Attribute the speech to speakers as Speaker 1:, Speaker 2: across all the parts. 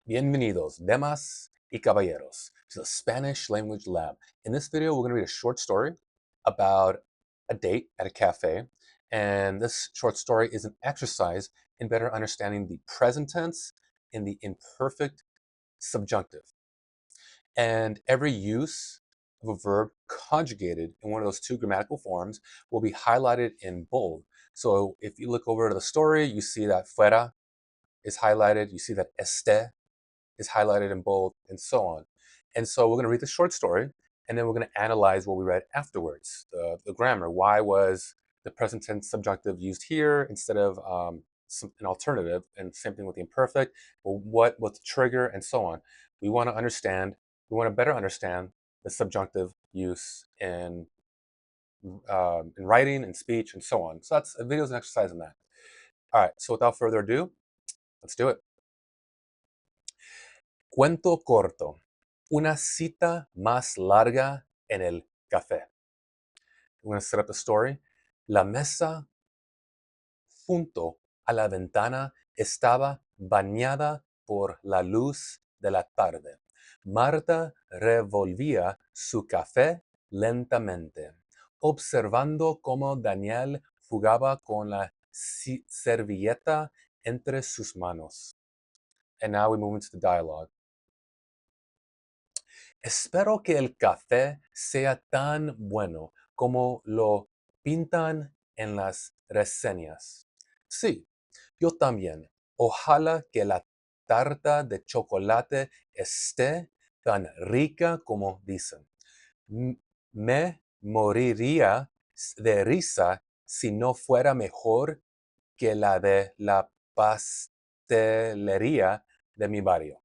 Speaker 1: Bienvenidos, damas y caballeros, to the Spanish Language Lab. In this video, we're going to read a short story about a date at a cafe. And this short story is an exercise in better understanding the present tense in the imperfect subjunctive. And every use of a verb conjugated in one of those two grammatical forms will be highlighted in bold. So if you look over to the story, you see that fuera is highlighted, you see that este is highlighted in bold, and so on. And so we're going to read the short story, and then we're going to analyze what we read afterwards, the grammar. Why was the present tense subjunctive used here instead of an alternative? And same thing with the imperfect. Well, what was the trigger, and so on. We want to better understand the subjunctive use in writing and speech and so on. So that's a video is an exercise in that. All right, so without further ado, let's do it. Cuento corto. Una cita más larga en el café. I'm going to set up the story. La mesa junto a la ventana estaba bañada por la luz de la tarde. Marta revolvía su café lentamente, observando cómo Daniel jugaba con la servilleta entre sus manos. And now we move into the dialogue. Espero que el café sea tan bueno como lo pintan en las reseñas. Sí, yo también. Ojalá que la tarta de chocolate esté tan rica como dicen. Me moriría de risa si no fuera mejor que la de la pastelería de mi barrio.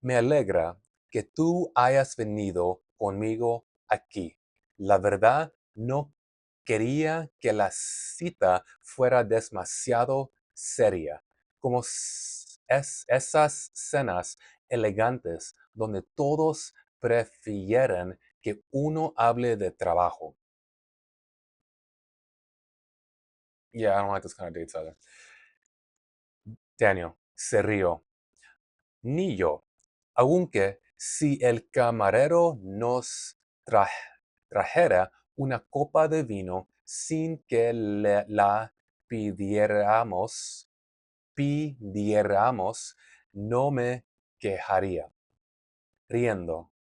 Speaker 1: Me alegra que tú hayas venido conmigo aquí. La verdad, no quería que la cita fuera demasiado seria, como esas cenas elegantes donde todos prefieren que uno hable de trabajo. Yeah, I don't like this kind of dates either. Daniel se rió. Ni yo. Aunque si el camarero nos trajera una copa de vino sin que la pidiéramos, no me quejaría. Riendo.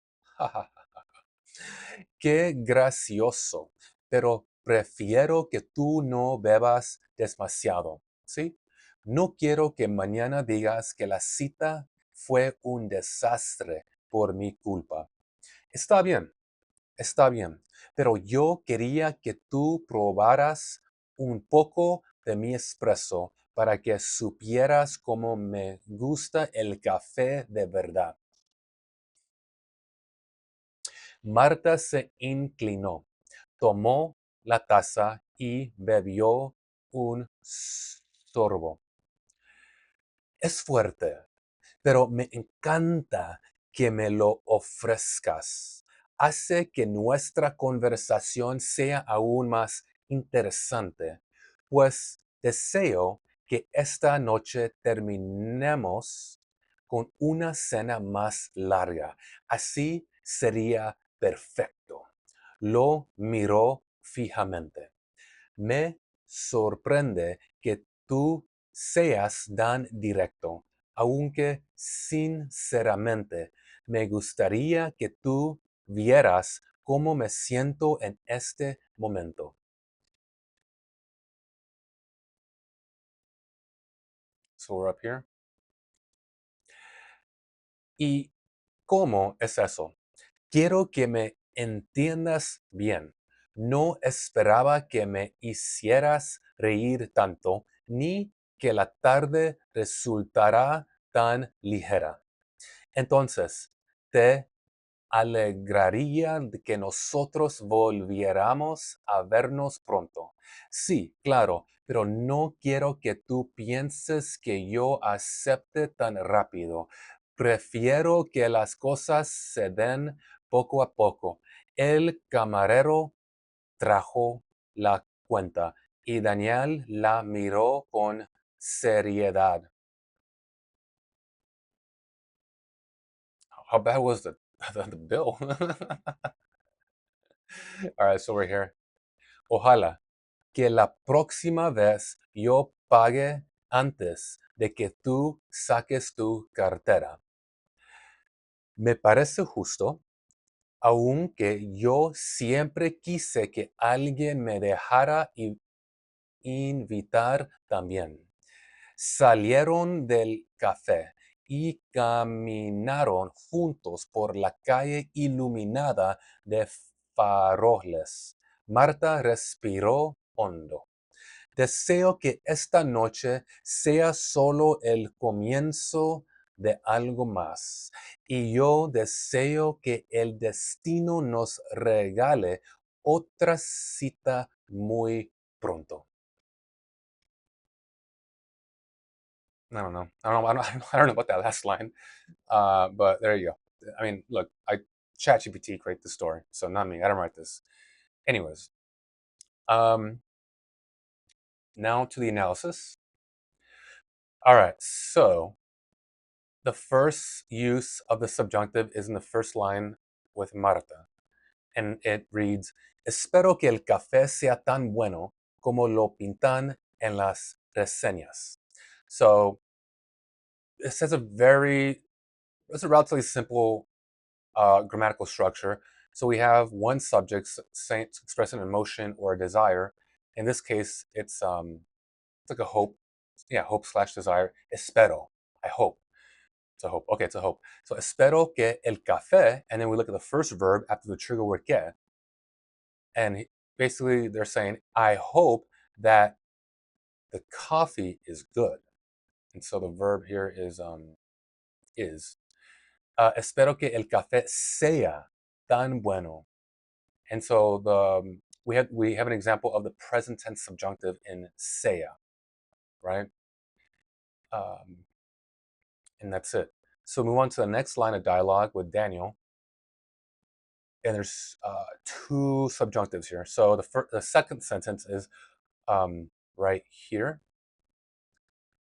Speaker 1: Qué gracioso, pero prefiero que tú no bebas demasiado, ¿sí? No quiero que mañana digas que la cita fue un desastre por mi culpa. Está bien, pero yo quería que tú probaras un poco de mi espresso para que supieras cómo me gusta el café de verdad. Marta se inclinó, tomó la taza y bebió un sorbo. Es fuerte, pero me encanta que me lo ofrezcas. Hace que nuestra conversación sea aún más interesante, pues deseo que esta noche terminemos con una cena más larga. Así sería perfecto. Lo miró fijamente. Me sorprende que tú seas tan directo, aunque sinceramente me gustaría que tú vieras cómo me siento en este momento. So we're up here. ¿Y cómo es eso? Quiero que me entiendas bien. No esperaba que me hicieras reír tanto, ni que la tarde resultara tan ligera. Entonces, ¿te alegraría de que nosotros volviéramos a vernos pronto? Sí, claro, pero no quiero que tú pienses que yo acepte tan rápido. Prefiero que las cosas se den poco a poco. El camarero trajo la cuenta y Daniel la miró con seriedad. How bad was the bill? All right, so we're here. Ojalá que la próxima vez yo pague antes de que tú saques tu cartera. Me parece justo, aunque yo siempre quise que alguien me dejara invitar también. Salieron del café y caminaron juntos por la calle iluminada de faroles. Marta respiró hondo. Deseo que esta noche sea solo el comienzo de algo más. Y yo deseo que el destino nos regale otra cita muy pronto. I don't know. I don't know about that last line. But there you go. I mean, look, I ChatGPT create the story, so not me. I don't write this. Anyways, um, now to the analysis. All right, so the first use of the subjunctive is in the first line with Marta, and it reads: Espero que el café sea tan bueno como lo pintan en las reseñas. So this has it's a relatively simple grammatical structure. So we have one subject saying expressing an emotion or a desire. In this case, it's like a hope. Yeah, hope slash desire. Espero. I hope. It's a hope. Okay, it's a hope. So espero que el café, and then we look at the first verb after the trigger word que, and basically they're saying, I hope that the coffee is good. And so the verb here is. Espero que el café sea tan bueno. And so we have an example of the present tense subjunctive in sea, right? Um, and that's it. So move on to the next line of dialogue with Daniel, and there's two subjunctives here. So the second sentence is right here.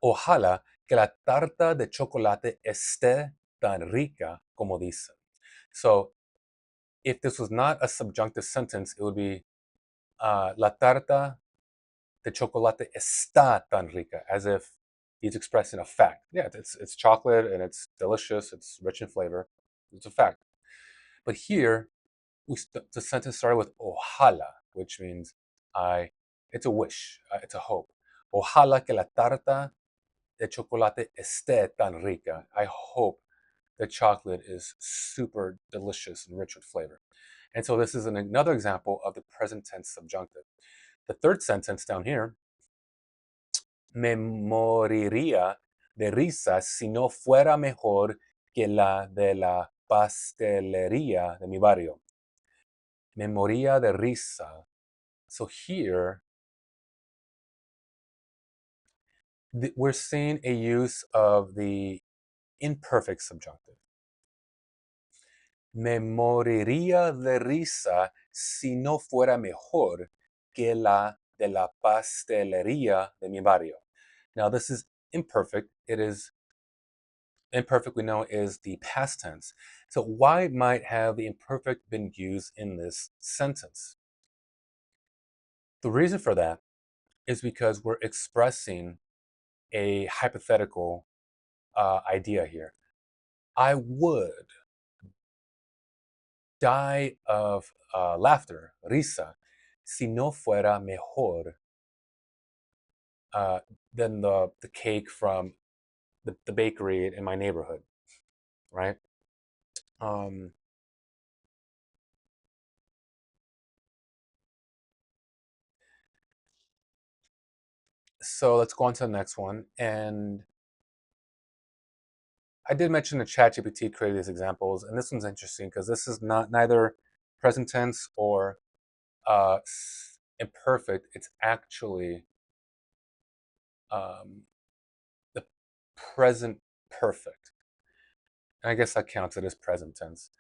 Speaker 1: Ojalá que la tarta de chocolate esté tan rica como dicen. So if this was not a subjunctive sentence, it would be la tarta de chocolate está tan rica, as if he's expressing a fact. Yeah, it's chocolate and it's delicious, it's rich in flavor. It's a fact. But here, the sentence started with ojalá, which means it's a wish, it's a hope. Ojalá que la tarta de chocolate esté tan rica. I hope the chocolate is super delicious and rich with flavor. And so this is another example of the present tense subjunctive. The third sentence down here, me moriría de risa si no fuera mejor que la de la pastelería de mi barrio. Me moría de risa. So here, we're seeing a use of the imperfect subjunctive. Me moriría de risa si no fuera mejor que la de la pastelería de mi barrio. Now, this is imperfect. It is imperfect, we know, is the past tense. So why might have the imperfect been used in this sentence? The reason for that is because we're expressing a hypothetical idea here. I would die of laughter, risa, si no fuera mejor than the cake from the bakery in my neighborhood, right? Um, so let's go on to the next one. And I did mention that ChatGPT created these examples, and this one's interesting because this is not neither present tense or uh, imperfect. It's actually um, the present perfect. And I guess that counts it as present tense.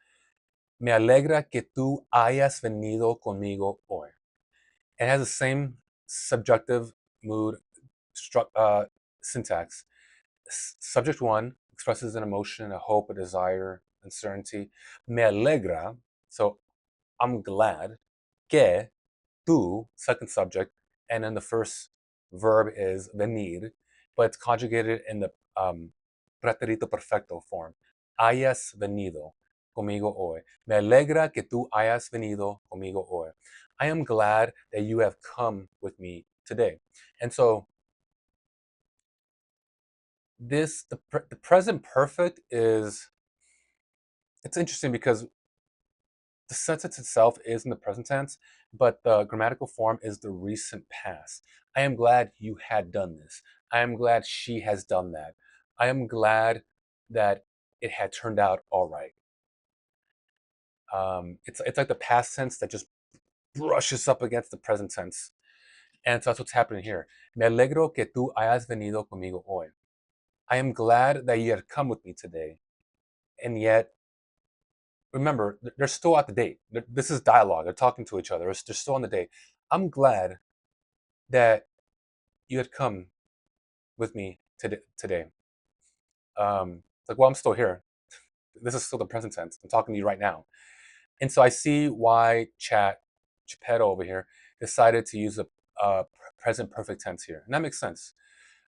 Speaker 1: Me alegra que tú hayas venido conmigo hoy. It has the same subjunctive mood syntax. Subject one expresses an emotion, a hope, a desire, uncertainty. Me alegra, so I'm glad. Que tú, second subject, and then the first verb is venir, but it's conjugated in the preterito perfecto form. Hayas venido conmigo hoy. Me alegra que tú hayas venido conmigo hoy. I am glad that you have come with me today. And so the present perfect is, it's interesting because the sentence itself is in the present tense, but the grammatical form is the recent past. I am glad you had done this. I am glad she has done that. I am glad that it had turned out all right. It's like the past tense that just brushes up against the present tense. And so that's what's happening here. Me alegro que tú hayas venido conmigo hoy. I am glad that you had come with me today. And yet, remember, they're still at the date. This is dialogue. They're talking to each other. They're still on the date. I'm glad that you had come with me today. It's like, well, I'm still here. This is still the present tense. I'm talking to you right now. And so I see why Chapetto over here decided to use the present perfect tense here. And that makes sense.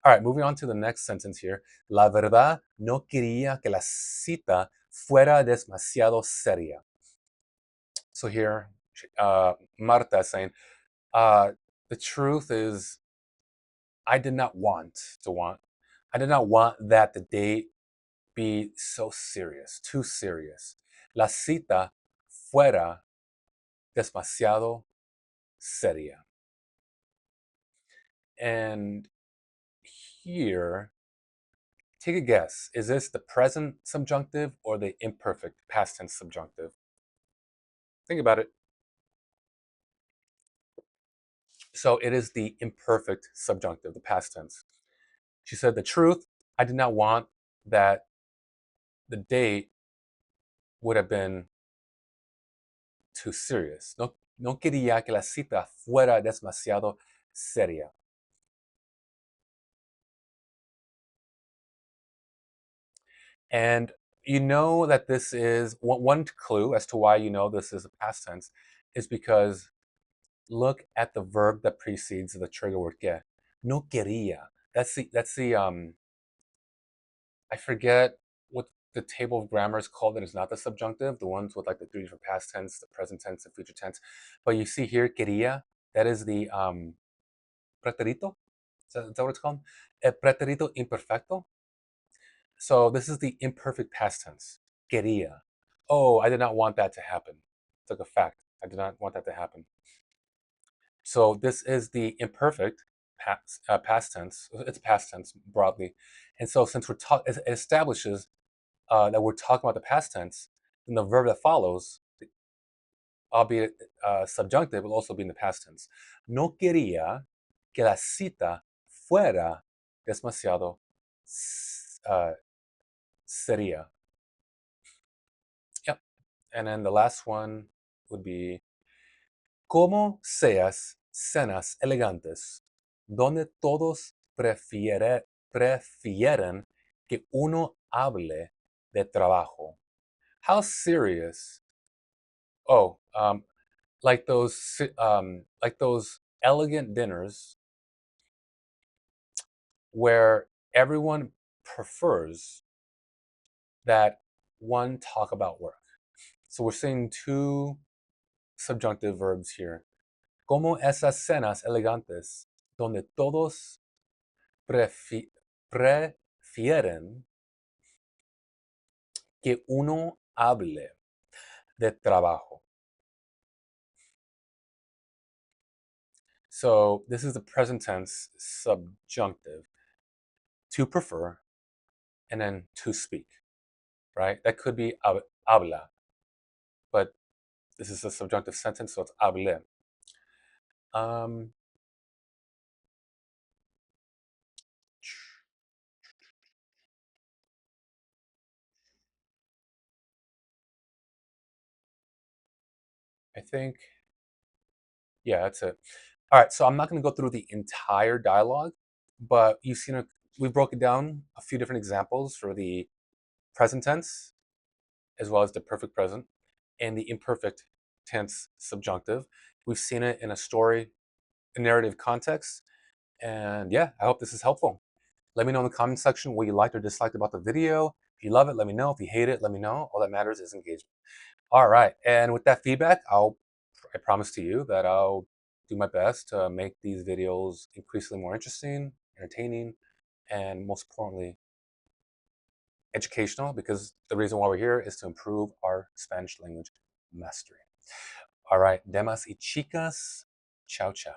Speaker 1: All right, moving on to the next sentence here. La verdad no quería que la cita fuera demasiado seria. So here, Marta is saying, the truth is, I did not want I did not want that the date be so serious, too serious. La cita fuera demasiado seria. And here, take a guess. Is this the present subjunctive or the imperfect past tense subjunctive? Think about it. So it is the imperfect subjunctive, the past tense. She said, the truth, I did not want that the date would have been too serious. No quería que la cita fuera demasiado seria. And you know that this is one clue as to why you know this is a past tense is because look at the verb that precedes the trigger word que. No quería. That's the I forget what the table of grammar is called that is not the subjunctive, the ones with like the three different past tense, the present tense, the future tense. But you see here, quería, that is the preterito. Is that what it's called? Preterito imperfecto. So this is the imperfect past tense. Quería. Oh, I did not want that to happen. It's like a fact. I did not want that to happen. So this is the imperfect past tense. It's past tense broadly. And so since it establishes that we're talking about the past tense, then the verb that follows, albeit subjunctive, will also be in the past tense. No quería que la cita fuera demasiado seria. Yep. And then the last one would be como seas cenas elegantes, donde todos prefieren que uno hable de trabajo. How serious? Oh, like those elegant dinners where everyone prefers that one talk about work. So we're seeing two subjunctive verbs here. Como esas cenas elegantes donde todos prefieren que uno hable de trabajo. So this is the present tense subjunctive. To prefer and then to speak, right? That could be habla, but this is a subjunctive sentence, so it's hable. I think, yeah, that's it. All right, so I'm not going to go through the entire dialogue, but you've seen we broke it down a few different examples for the present tense as well as the perfect present and the imperfect tense subjunctive. We've seen it in a story, a narrative context. And yeah, I hope this is helpful. Let me know in the comment section what you liked or disliked about the video. If you love it, let me know. If you hate it, let me know. All that matters is engagement. All right. And with that feedback, I promise to you that I'll do my best to make these videos increasingly more interesting, entertaining, and most importantly, educational, because the reason why we're here is to improve our Spanish language mastery. All right. Damas y chicas, ciao, ciao.